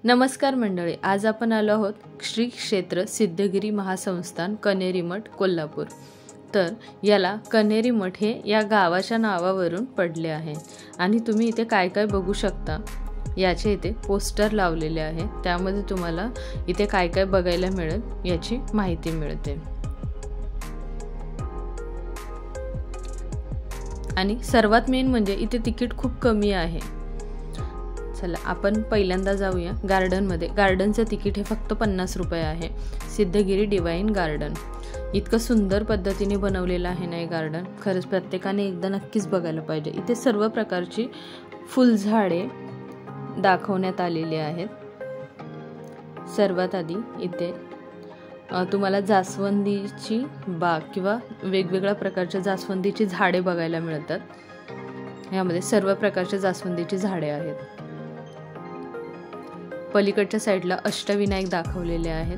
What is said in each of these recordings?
नमस्कार मंडळी, आज आपण आलो आहोत श्री क्षेत्र सिद्धगिरी महासंस्थान कण्हेरी मठ कोल्हापूर। तर याला कण्हेरी मठ हे या गावाच्या नावावरून पडले आहे आणि तुम्ही इथे काय काय बघू शकता याचे इथे पोस्टर लावलेले आहे। त्यामध्ये तुम्हाला इथे काय काय बघायला मिळेल याची माहिती मिळते। आणि सर्वात मेन म्हणजे इथे तिकीट खूप कमी आहे। चला आपण पहिल्यांदा जाऊया गार्डन मध्ये। गार्डनचं तिकीट हे फक्त 50 रुपये आहे। सिद्धगिरी डिवाइन गार्डन इतकं सुंदर पद्धतीने बनवलेलं आहे ना हे गार्डन, खरंच प्रत्येकाने एकदा नक्कीच बघायला पाहिजे। इथे सर्व प्रकारची फुलझाडे दाखवण्यात आलेली आहेत। सर्वात आधी इथे तुम्हाला जास्वंदीची बाग किंवा वेगवेगळ्या प्रकारच्या जास्वंदीची झाडे बघायला मिळतात। यामध्ये सर्व प्रकारच्या जास्वंदीची झाडे आहेत। पलीकडच्या साईडला अष्टविनायक दाखवलेले आहेत।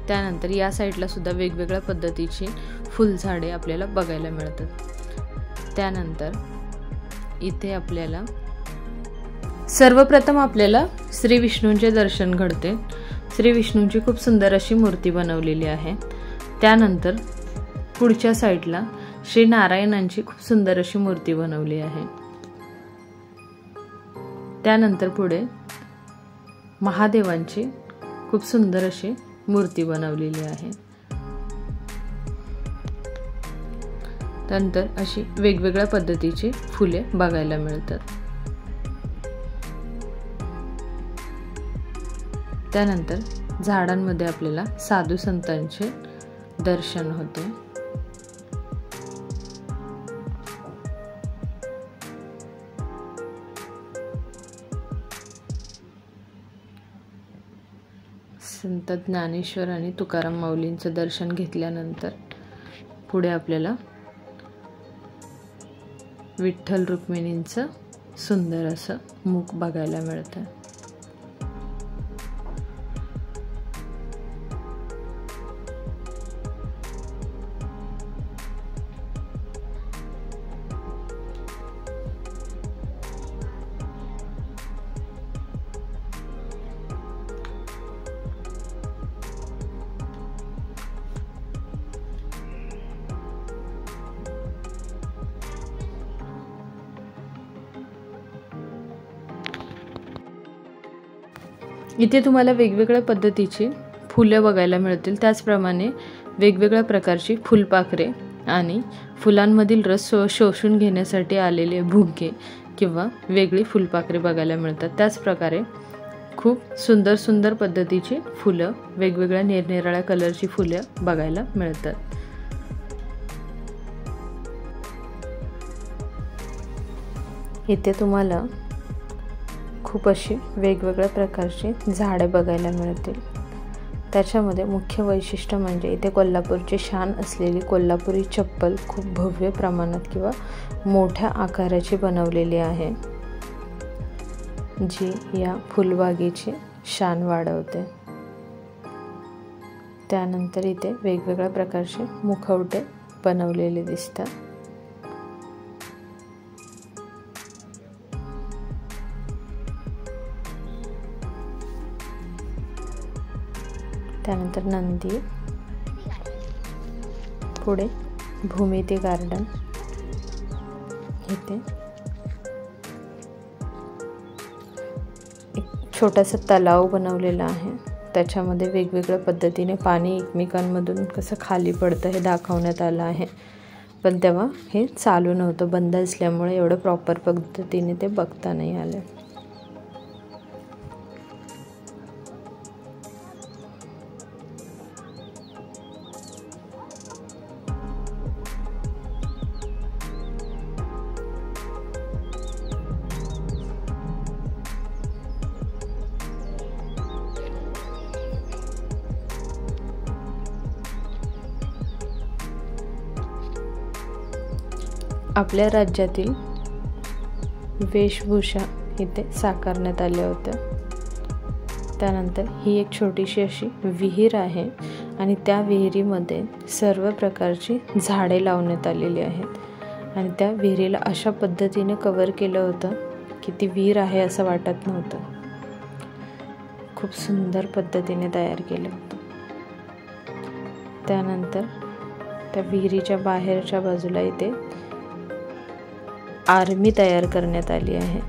त्यानंतर या साईडला सुद्धा वेगवेगळ्या पद्धतीची फुलझाडे आपल्याला बघायला मिळतात। त्यानंतर इथे आपल्याला सर्वप्रथम आपल्याला श्री विष्णूंचे दर्शन घडते। श्री विष्णूंची खूप सुंदर अशी मूर्ती बनवलेली आहे। त्यानंतर पुढच्या साईडला श्री नारायणांची खूप सुंदर अशी मूर्ती बनवली आहे। त्यानंतर पुढे महादेवांची खूप सुंदर अशी मूर्ती बनवलेली आहे। त्यानंतर अशी वेगवेगळ्या पद्धतीची फुले बघायला मिळतात। त्यानंतर झाडांमध्ये आपल्याला साधू संतांचे दर्शन होते। संत ज्ञानेश्वर आणि तुकाराम माऊलींचं दर्शन घेतल्यानंतर पुढे आपल्याला विठ्ठल रुक्मिणींचं सुंदर असं मुख बघायला मिळतं। इथे तुम्हाला वेगवेगळ्या पद्धतीची फुले बघायला मिळतील। त्याचप्रमाणे वेगवेगळ्या प्रकारची फुलपाखरे आणि फुलांमधील रस शोषून घेण्यासाठी आलेले भुगे किंवा वेगळी फुलपाखरे बघायला मिळतात। त्याच प्रकारे खूप सुंदर सुंदर पद्धतीची फुलं, वेगवेगळ्या निरनिराळ्या कलरची फुले बघायला मिळतात। इथे तुम्हाला खूप अशी वेगवेगळ्या प्रकारची झाडे बघायला मिळतील। त्याच्यामध्ये मुख्य वैशिष्ट्य म्हणजे इथे कोल्हापूरची शान असलेली कोल्हापुरी चप्पल खूप भव्य प्रमाणात किंवा मोठ्या आकाराची बनवलेली आहे, जी या फुलबागेची शान वाढवते। त्यानंतर इथे वेगवेगळ्या प्रकारचे मुखवटे बनवलेले दिसतात। त्यानंतर नंदी, पुढे भूमिती गार्डन, इथे एक छोटासा तलाव बनवलेला आहे। त्याच्यामध्ये वेगवेगळ्या पद्धतीने पाणी एकमेकांमधून कसं खाली पडतं हे दाखवण्यात आलं आहे, पण तेव्हा हे चालू नव्हतं, बंद असल्यामुळे एवढं प्रॉपर पद्धतीने ते बघता नाही आले। आपल्या राज्यातील वेशभूषा इथे साकारण्यात आल्या होत्या। त्यानंतर ही एक छोटीशी अशी विहीर आहे आणि त्या विहिरीमध्ये सर्व प्रकारची झाडे लावण्यात आलेली आहेत। आणि त्या विहिरीला अशा पद्धतीने कव्हर केलं होतं की ती विहीर आहे असं वाटत नव्हतं. खूप सुंदर पद्धतीने तयार केलं होतं. त्यानंतर त्या विहिरीच्या बाहेरच्या बाजूला इथे आर्मी तयार करण्यात आली आहे.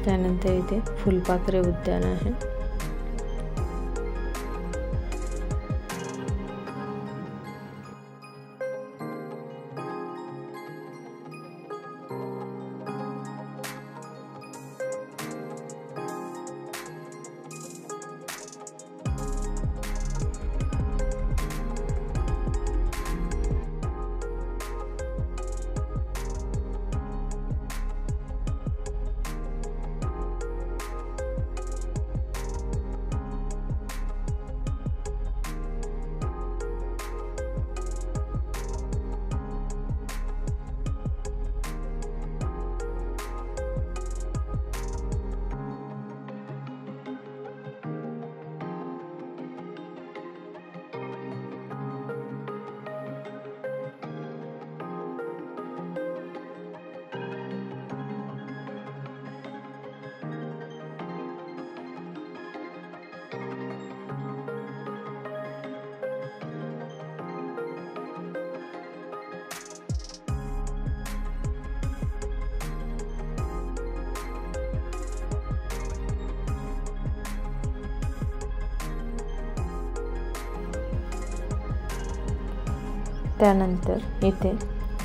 त्यानंतर इथे फुलपाखरे उद्यान आहे. त्यानंतर इथे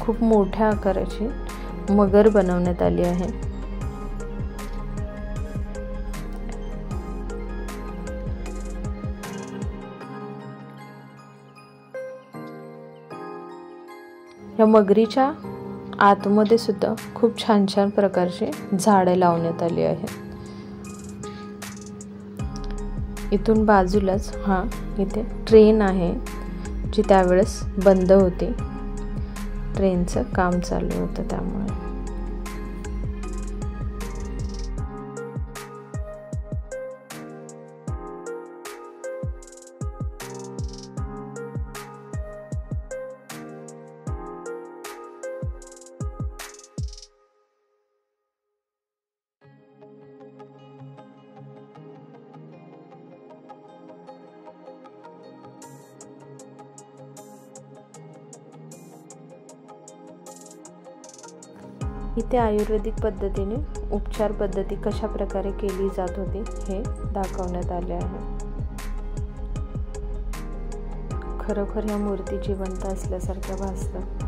खूप मोठ्या आकाराची मगर बनवण्यात आली आहे. या मगरीच्या आतमध्ये सुद्धा खूप छान छान प्रकारचे झाडे लावण्यात आली आहेत. इथून बाजूलाच इथे ट्रेन आहे जी त्यावेळेस बंद होती. ट्रेनचं काम चालू होतं त्यामुळे. इथे आयुर्वेदिक पद्धतीने उपचार पद्धती कशा प्रकारे केली जात होती हे दाखवण्यात आले आहे. खरोखर या मूर्ती जिवंत असल्यासारख्या भासतात.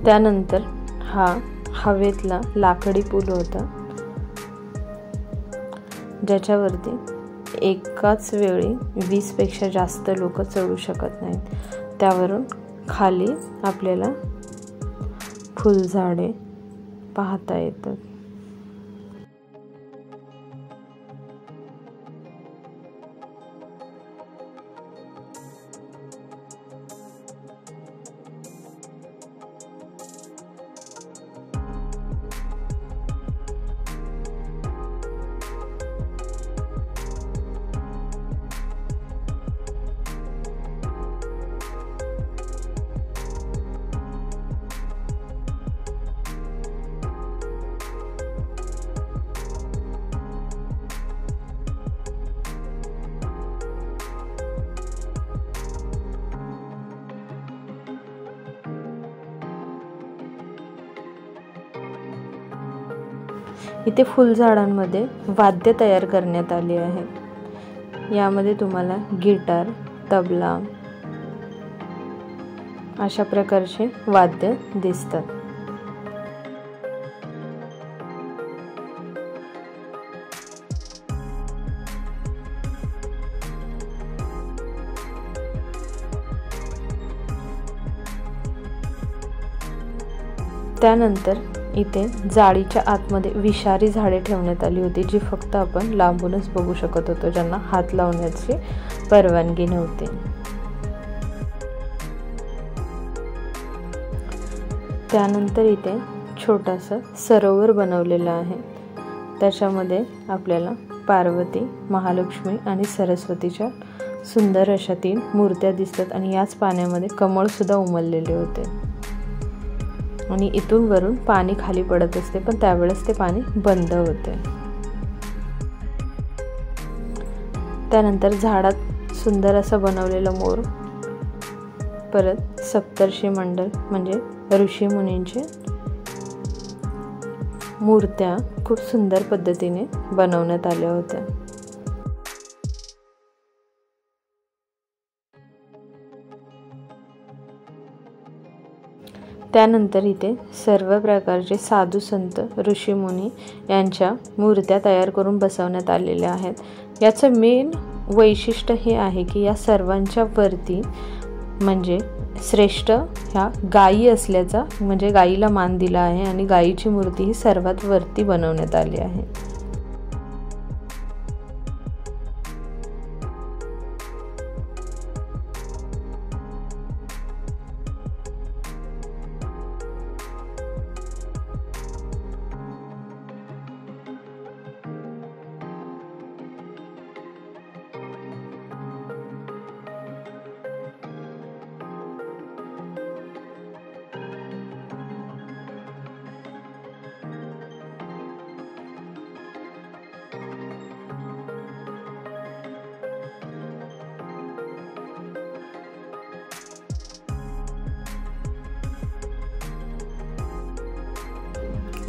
त्यानंतर हा हवेतला लाकडी पूल होता, ज्याच्यावरती एकाच वेळी 20 पेक्षा जास्त लोक चढू शकत नाहीत। त्यावरून खाली आपल्याला फुलझाडे पाहता येतात। इथे फुलझाडांमध्ये वाद्य तयार करण्यात आले आहे। यामध्ये तुम्हाला गिटार, तबला अशा प्रकारचे वाद्य दिसतात। त्यानंतर इथे जाळीच्या आतमध्ये विषारी झाडे ठेवण्यात आली होती, जी फक्त आपण लांबूनच बघू शकत होतो, ज्यांना हात लावण्याची परवानगी नव्हती। त्यानंतर इथे छोटासा सरोवर बनवलेला आहे, त्याच्यामध्ये आपल्याला पार्वती, महालक्ष्मी आणि सरस्वतीच्या सुंदर अशा 3 मूर्त्या दिसतात आणि याच पाण्यामध्ये कमळ सुद्धा उमललेले होते आणि इथून वरून पाणी खाली पडत असते, पण त्यावेळेस ते पाणी बंद होते। त्यानंतर झाडात सुंदर असा बनवलेला मोर, परत सप्तर्षी मंडल म्हणजे ऋषी मुनींचे मूर्त्या खूप सुंदर पद्धतीने बनवण्यात आल्या होत्या। त्यानंतर इथे सर्व प्रकारचे साधू संत, ऋषी मुनी यांच्या मूर्त्या तयार करून बसवण्यात आलेल्या आहेत। याचं मेन वैशिष्ट्य हे आहे की या सर्वांच्या वरती म्हणजे श्रेष्ठ ह्या गायी असल्याचा, म्हणजे गायीला मान दिला आहे आणि गायीची मूर्ती ही सर्वात वरती बनवण्यात आली आहे।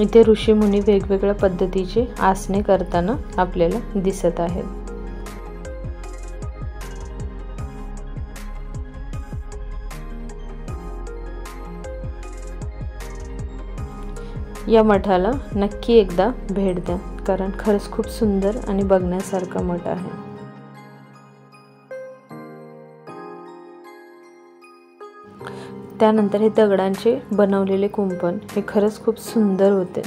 इथे ऋषी मुनी वेगवेगळ्या पद्धतीचे आसने करताना आपल्याला दिसत आहेत। या मठाला नक्की एकदा भेट द्या, कारण खरंच खूप सुंदर आणि बघण्यासारखा मठ आहे। त्यानंतर हे दगडांचे बनवलेले कुंपण हे खरंच खूप सुंदर होते।